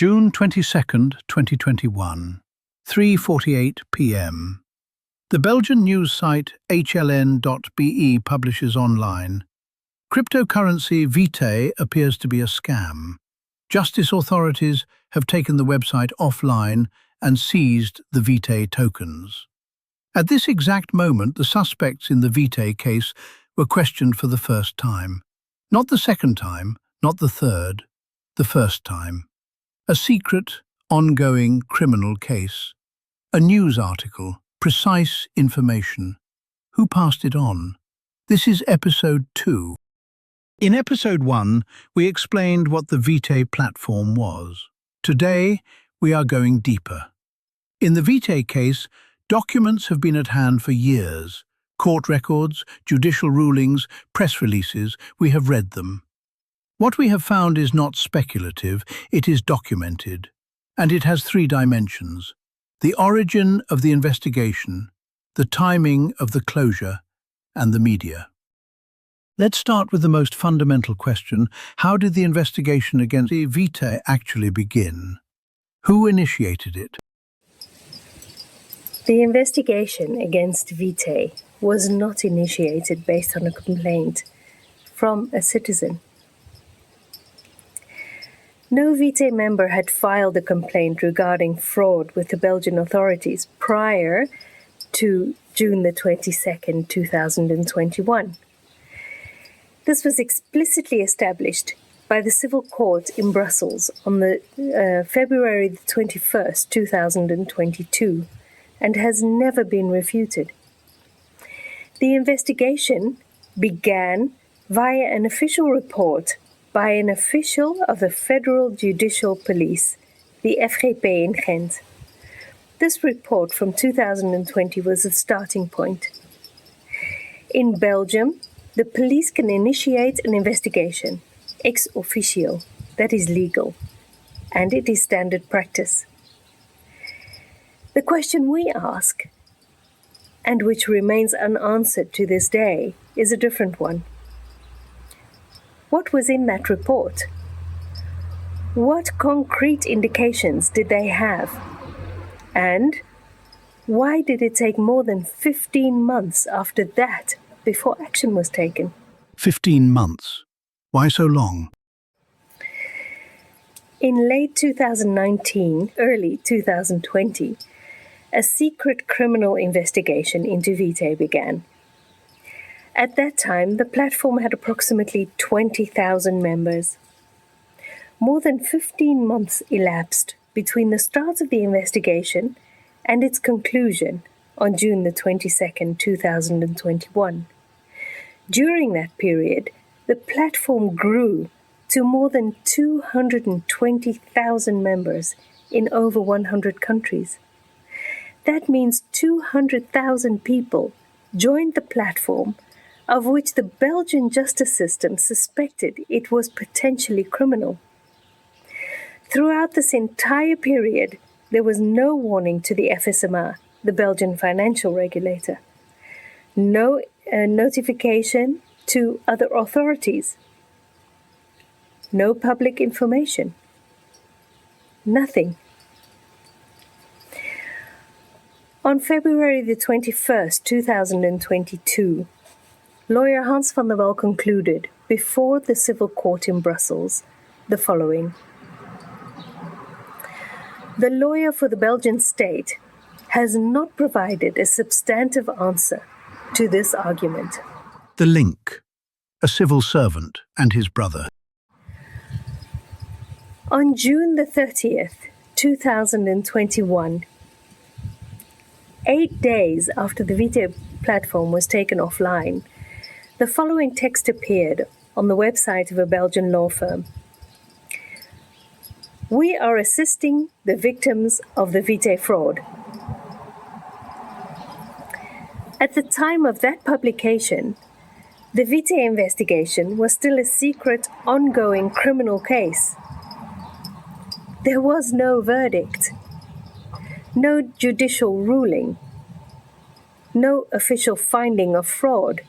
June 22nd, 2021, 3:48 p.m. The Belgian news site hln.be publishes online. Cryptocurrency VITAE appears to be a scam. Justice authorities have taken the website offline and seized the VITAE tokens. At this exact moment, the suspects in the VITAE case were questioned for the first time. Not the second time, not the third, the first time. A secret, ongoing criminal case. A news article, precise information. Who passed it on? This is episode 2. In episode 1, we explained what the VITAE platform was. Today, we are going deeper. In the VITAE case, documents have been at hand for years. Court records, judicial rulings, press releases, we have read them. What we have found is not speculative, it is documented. And it has 3 dimensions. The origin of the investigation, the timing of the closure, and the media. Let's start with the most fundamental question. How did the investigation against the VITAE actually begin? Who initiated it? The investigation against VITAE was not initiated based on a complaint from a citizen. No VITAE member had filed a complaint regarding fraud with the Belgian authorities prior to June the 22nd, 2021. This was explicitly established by the Civil Court in Brussels on the February the 21st, 2022, and has never been refuted. The investigation began via an official report by an official of the Federal Judicial Police, the FGP in Ghent. This report from 2020 was a starting point. In Belgium, the police can initiate an investigation, ex officio, that is legal, and it is standard practice. The question we ask, and which remains unanswered to this day, is a different one. What was in that report? What concrete indications did they have? And why did it take more than 15 months after that before action was taken? 15 months. Why so long? In late 2019, early 2020, a secret criminal investigation into VITAE began. At that time, the platform had approximately 20,000 members. More than 15 months elapsed between the start of the investigation and its conclusion on June the 22nd, 2021. During that period, the platform grew to more than 220,000 members in over 100 countries. That means 200,000 people joined the platform, of which the Belgian justice system suspected it was potentially criminal. Throughout this entire period, there was no warning to the FSMA, the Belgian financial regulator. No notification to other authorities. No public information. Nothing. On February the 21st, 2022, lawyer Hans van der Wel concluded, before the Civil Court in Brussels, the following. The lawyer for the Belgian state has not provided a substantive answer to this argument. The link. A civil servant and his brother. On June the 30th, 2021, 8 days after the VITAE platform was taken offline, the following text appeared on the website of a Belgian law firm. We are assisting the victims of the VITAE fraud. At the time of that publication, the VITAE investigation was still a secret, ongoing criminal case. There was no verdict, no judicial ruling, no official finding of fraud.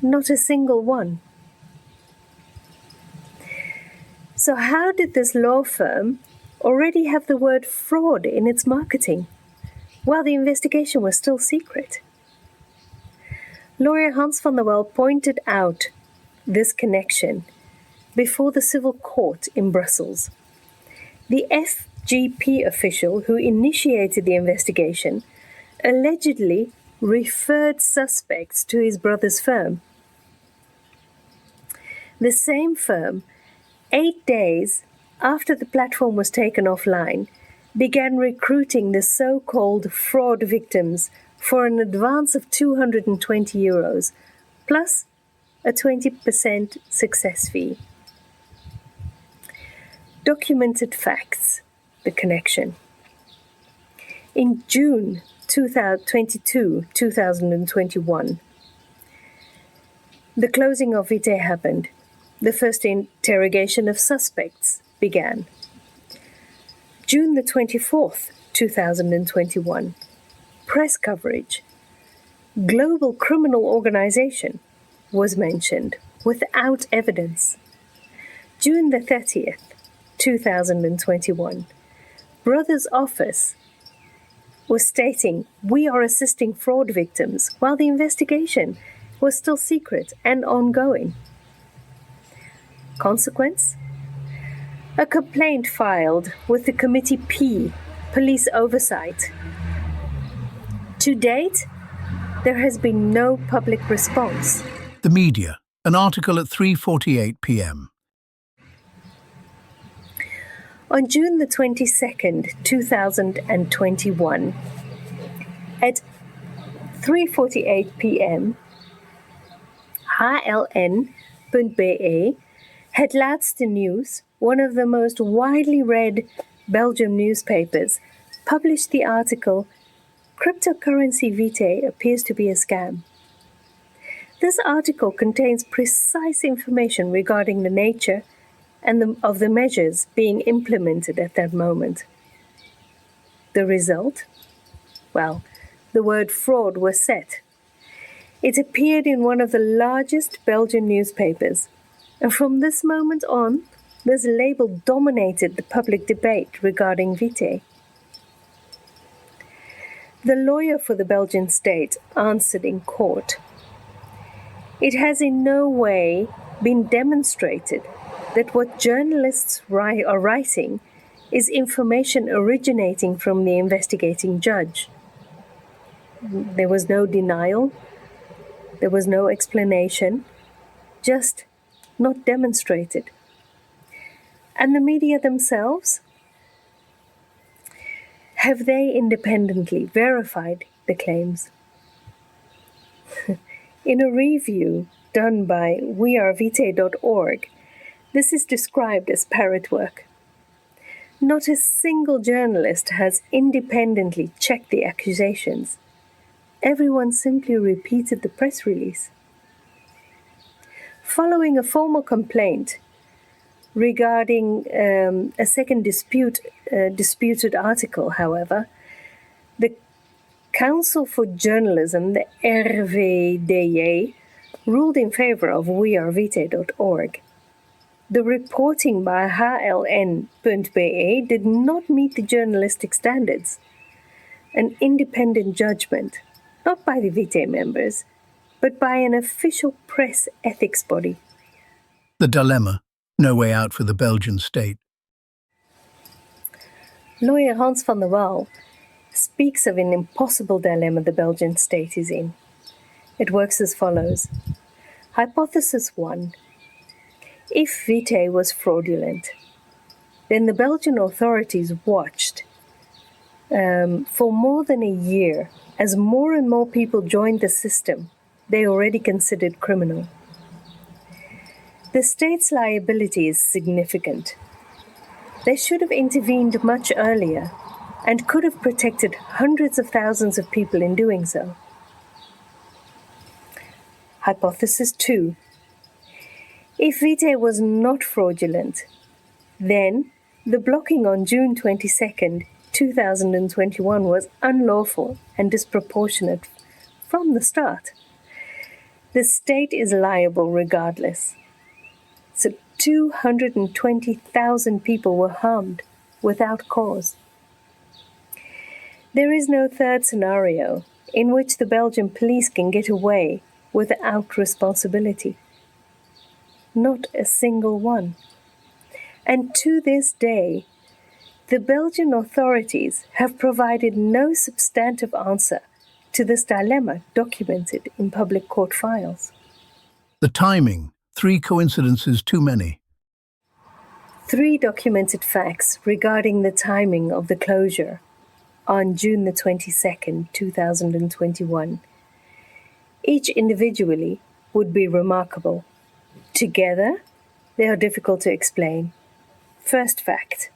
Not a single one. So how did this law firm already have the word fraud in its marketing while the investigation was still secret? Lawyer Hans van der Wel pointed out this connection before the civil court in Brussels. The FGP official who initiated the investigation allegedly referred suspects to his brother's firm. The same firm, 8 days after the platform was taken offline, began recruiting the so-called fraud victims for an advance of €220, plus a 20% success fee. Documented facts, the connection. In June 2021, the closing of VITAE happened. The first interrogation of suspects began. June the 24th, 2021, press coverage. Global criminal organization was mentioned without evidence. June the 30th, 2021, Brother's office was stating, "We are assisting fraud victims," while the investigation was still secret and ongoing. Consequence? A complaint filed with the Committee P, Police Oversight. To date, there has been no public response. The media, an article at 3:48 p.m. On June the 22nd, 2021, at 3:48 p.m., HLN.be had Laatste Nieuws, one of the most widely read Belgian newspapers, published the article, "Cryptocurrency VITAE appears to be a scam." This article contains precise information regarding the nature of the measures being implemented at that moment. The result? Well, the word fraud was set. It appeared in one of the largest Belgian newspapers, and from this moment on, this label dominated the public debate regarding VITAE. The lawyer for the Belgian state answered in court. It has in no way been demonstrated that what journalists are writing is information originating from the investigating judge. There was no denial, there was no explanation, just not demonstrated. And the media themselves? Have they independently verified the claims? In a review done by wearevitae.org, this is described as parrot work. Not a single journalist has independently checked the accusations. Everyone simply repeated the press release. Following a formal complaint regarding a second disputed article, however, the Council for Journalism, the RVDJ, ruled in favor of wearevitae.org. The reporting by HLN.be did not meet the journalistic standards. An independent judgment, not by the VITAE members, but by an official press ethics body. The dilemma, no way out for the Belgian state. Lawyer Hans van der Wel speaks of an impossible dilemma the Belgian state is in. It works as follows. Hypothesis 1. If VITAE was fraudulent, then the Belgian authorities watched for more than a year as more and more people joined the system they already considered criminal. The state's liability is significant. They should have intervened much earlier and could have protected hundreds of thousands of people in doing so. Hypothesis 2. If VITAE was not fraudulent, then the blocking on June 22nd, 2021 was unlawful and disproportionate from the start. The state is liable regardless. So 220,000 people were harmed without cause. There is no third scenario in which the Belgian police can get away without responsibility. Not a single one. And to this day, the Belgian authorities have provided no substantive answer to this dilemma documented in public court files. The timing, 3 coincidences too many. 3 documented facts regarding the timing of the closure on June the 22nd, 2021. Each individually would be remarkable. Together, they are difficult to explain. First fact,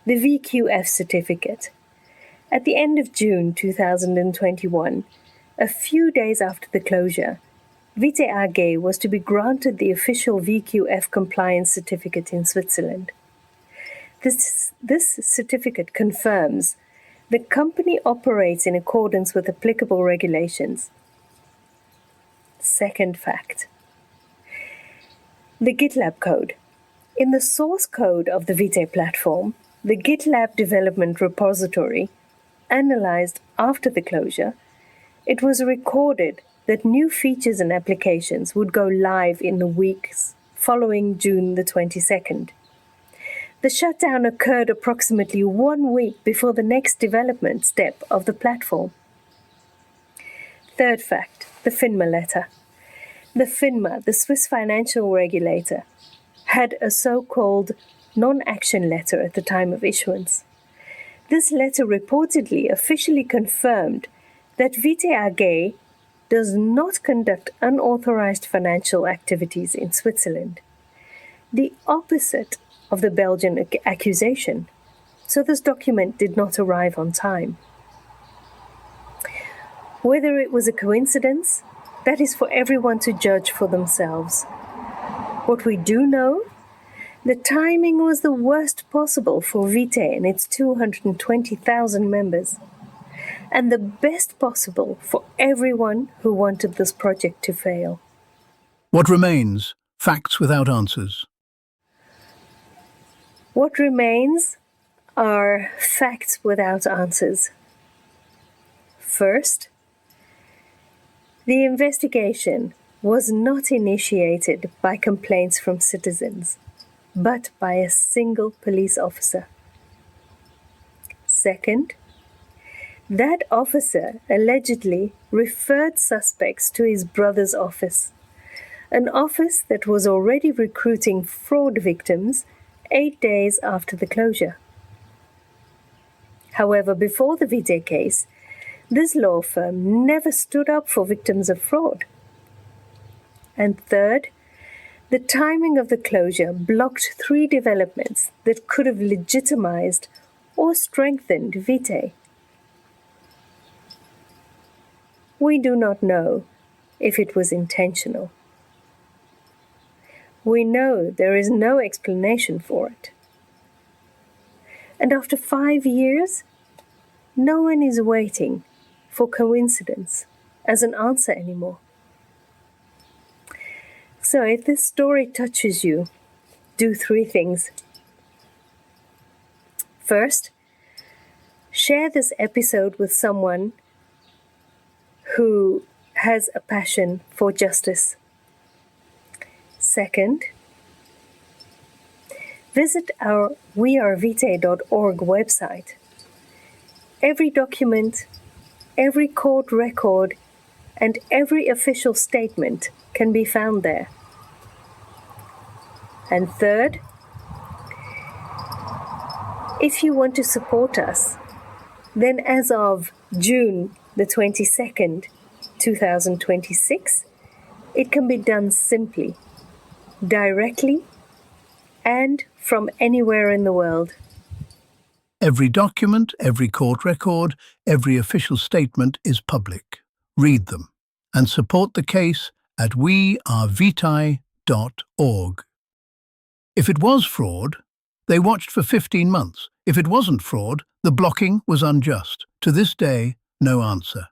the VQF certificate. At the end of June 2021, a few days after the closure, VITAE AG was to be granted the official VQF compliance certificate in Switzerland. This certificate confirms the company operates in accordance with applicable regulations. Second fact, the GitLab code. In the source code of the VITAE platform, the GitLab development repository, analyzed after the closure, it was recorded that new features and applications would go live in the weeks following June the 22nd. The shutdown occurred approximately 1 week before the next development step of the platform. Third fact, the FINMA letter. The FINMA, the Swiss financial regulator, had a so-called non-action letter at the time of issuance. This letter reportedly officially confirmed that VITAE AG does not conduct unauthorized financial activities in Switzerland, the opposite of the Belgian accusation. So this document did not arrive on time. Whether it was a coincidence, that is for everyone to judge for themselves. What we do know, the timing was the worst possible for VITAE and its 220,000 members, and the best possible for everyone who wanted this project to fail. What remains? Facts without answers. What remains are facts without answers. First, the investigation was not initiated by complaints from citizens, but by a single police officer. Second, that officer allegedly referred suspects to his brother's office, an office that was already recruiting fraud victims 8 days after the closure. However, before the VITAE case, this law firm never stood up for victims of fraud. And third, the timing of the closure blocked 3 developments that could have legitimized or strengthened VITAE. We do not know if it was intentional. We know there is no explanation for it. And after 5 years, no one is waiting for coincidence as an answer anymore. So if this story touches you, do 3 things. First, share this episode with someone who has a passion for justice. Second, visit our wearevitae.org website. Every document, every court record, and every official statement can be found there. And third, if you want to support us, then as of June the 22nd, 2026, it can be done simply, directly, and from anywhere in the world. Every document, every court record, every official statement is public. Read them and support the case at wearevitae.org. If it was fraud, they watched for 15 months. If it wasn't fraud, the blocking was unjust. To this day, no answer.